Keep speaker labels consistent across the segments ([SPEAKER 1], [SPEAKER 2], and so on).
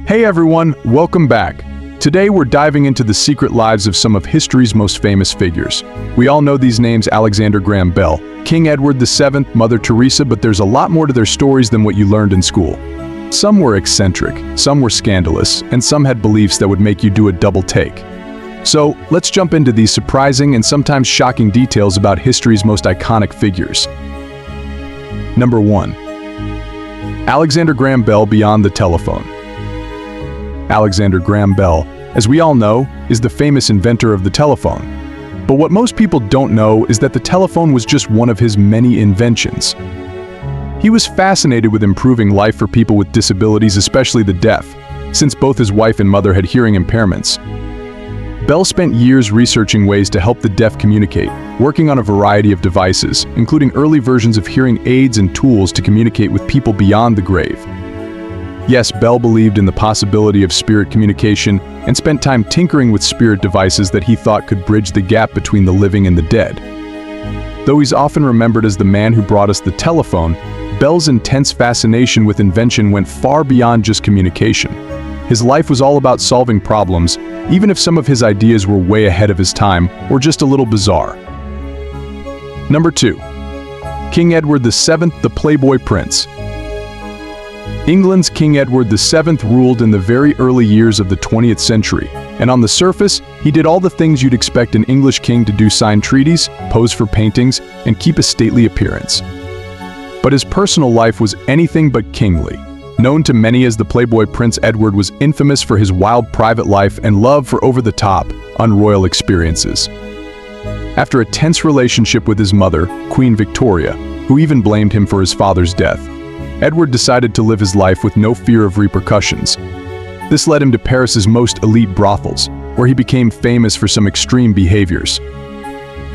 [SPEAKER 1] Hey everyone, welcome back. Today we're diving into the secret lives of some of history's most famous figures. We all know these names: Alexander Graham Bell, King Edward VII, Mother Teresa, but there's a lot more to their stories than what you learned in school. Some were eccentric, some were scandalous, and some had beliefs that would make you do a double take. So, let's jump into these surprising and sometimes shocking details about history's most iconic figures. Number 1. Alexander Graham Bell beyond the telephone. Alexander Graham Bell, as we all know, is the famous inventor of the telephone. But what most people don't know is that the telephone was just one of his many inventions. He was fascinated with improving life for people with disabilities, especially the deaf, since both his wife and mother had hearing impairments. Bell spent years researching ways to help the deaf communicate, working on a variety of devices, including early versions of hearing aids and tools to communicate with people beyond the grave. Yes, Bell believed in the possibility of spirit communication and spent time tinkering with spirit devices that he thought could bridge the gap between the living and the dead. Though he's often remembered as the man who brought us the telephone, Bell's intense fascination with invention went far beyond just communication. His life was all about solving problems, even if some of his ideas were way ahead of his time or just a little bizarre. Number 2. King Edward VII, the Playboy Prince. England's King Edward VII ruled in the very early years of the 20th century, and on the surface, he did all the things you'd expect an English king to do: sign treaties, pose for paintings, and keep a stately appearance. But his personal life was anything but kingly. Known to many as the Playboy Prince, Edward was infamous for his wild private life and love for over-the-top, unroyal experiences. After a tense relationship with his mother, Queen Victoria, who even blamed him for his father's death, Edward decided to live his life with no fear of repercussions. This led him to Paris's most elite brothels, where he became famous for some extreme behaviors.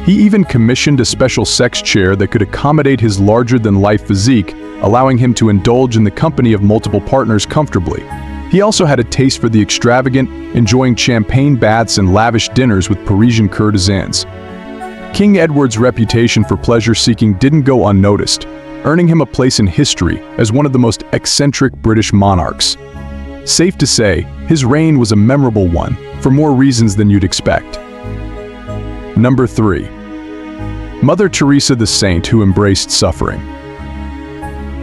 [SPEAKER 1] He even commissioned a special sex chair that could accommodate his larger-than-life physique, allowing him to indulge in the company of multiple partners comfortably. He also had a taste for the extravagant, enjoying champagne baths and lavish dinners with Parisian courtesans. King Edward's reputation for pleasure-seeking didn't go unnoticed, earning him a place in history as one of the most eccentric British monarchs. Safe to say, his reign was a memorable one, for more reasons than you'd expect. Number 3. Mother Teresa, the saint who embraced suffering.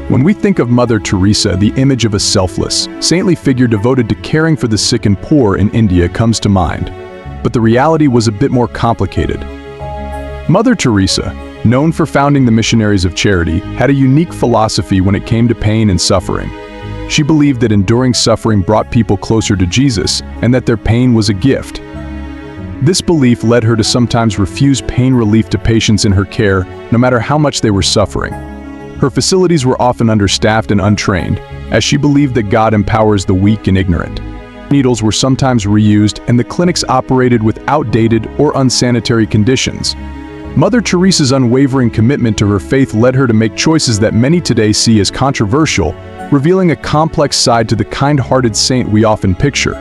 [SPEAKER 1] When we think of Mother Teresa, the image of a selfless, saintly figure devoted to caring for the sick and poor in India comes to mind. But the reality was a bit more complicated. Mother Teresa, known for founding the Missionaries of Charity, had a unique philosophy when it came to pain and suffering. She believed that enduring suffering brought people closer to Jesus, and that their pain was a gift. This belief led her to sometimes refuse pain relief to patients in her care, no matter how much they were suffering. Her facilities were often understaffed and untrained, as she believed that God empowers the weak and ignorant. Needles were sometimes reused, and the clinics operated with outdated or unsanitary conditions. Mother Teresa's unwavering commitment to her faith led her to make choices that many today see as controversial, revealing a complex side to the kind-hearted saint we often picture.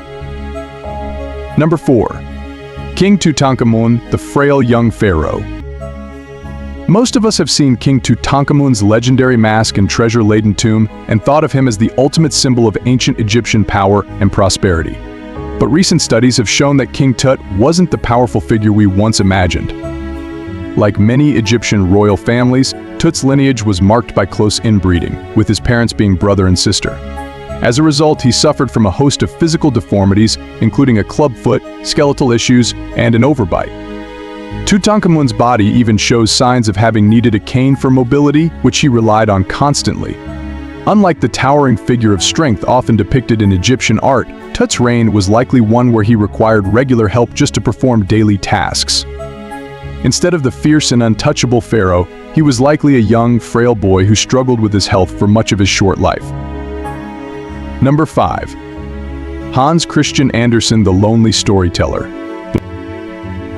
[SPEAKER 1] Number 4. King Tutankhamun, the frail young pharaoh. Most of us have seen King Tutankhamun's legendary mask and treasure-laden tomb and thought of him as the ultimate symbol of ancient Egyptian power and prosperity. But recent studies have shown that King Tut wasn't the powerful figure we once imagined. Like many Egyptian royal families, Tut's lineage was marked by close inbreeding, with his parents being brother and sister. As a result, he suffered from a host of physical deformities, including a club foot, skeletal issues, and an overbite. Tutankhamun's body even shows signs of having needed a cane for mobility, which he relied on constantly. Unlike the towering figure of strength often depicted in Egyptian art, Tut's reign was likely one where he required regular help just to perform daily tasks. Instead of the fierce and untouchable pharaoh, he was likely a young, frail boy who struggled with his health for much of his short life. Number 5. Hans Christian Andersen, the lonely storyteller.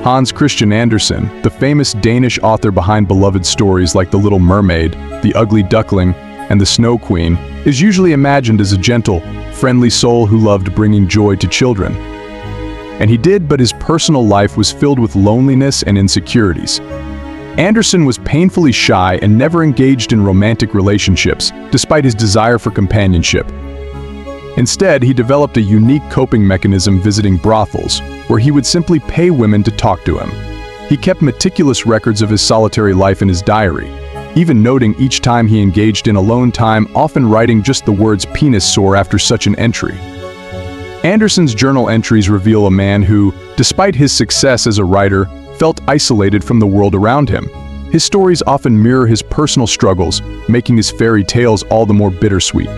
[SPEAKER 1] Hans Christian Andersen, the famous Danish author behind beloved stories like The Little Mermaid, The Ugly Duckling, and The Snow Queen, is usually imagined as a gentle, friendly soul who loved bringing joy to children. And he did, but his personal life was filled with loneliness and insecurities. Andersen was painfully shy and never engaged in romantic relationships, despite his desire for companionship. Instead, he developed a unique coping mechanism visiting brothels, where he would simply pay women to talk to him. He kept meticulous records of his solitary life in his diary, even noting each time he engaged in alone time, often writing just the words "penis sore" after such an entry. Anderson's journal entries reveal a man who, despite his success as a writer, felt isolated from the world around him. His stories often mirror his personal struggles, making his fairy tales all the more bittersweet.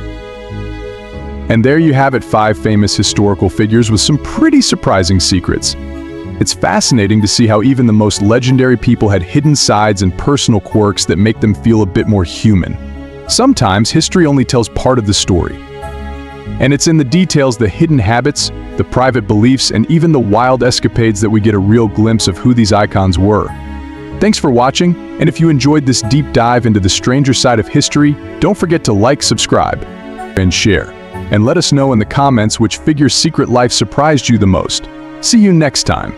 [SPEAKER 1] And there you have it, 5 famous historical figures with some pretty surprising secrets. It's fascinating to see how even the most legendary people had hidden sides and personal quirks that make them feel a bit more human. Sometimes history only tells part of the story. And it's in the details, the hidden habits, the private beliefs, and even the wild escapades that we get a real glimpse of who these icons were. Thanks for watching, and if you enjoyed this deep dive into the stranger side of history, don't forget to like, subscribe, and share. And let us know in the comments which figure's secret life surprised you the most. See you next time.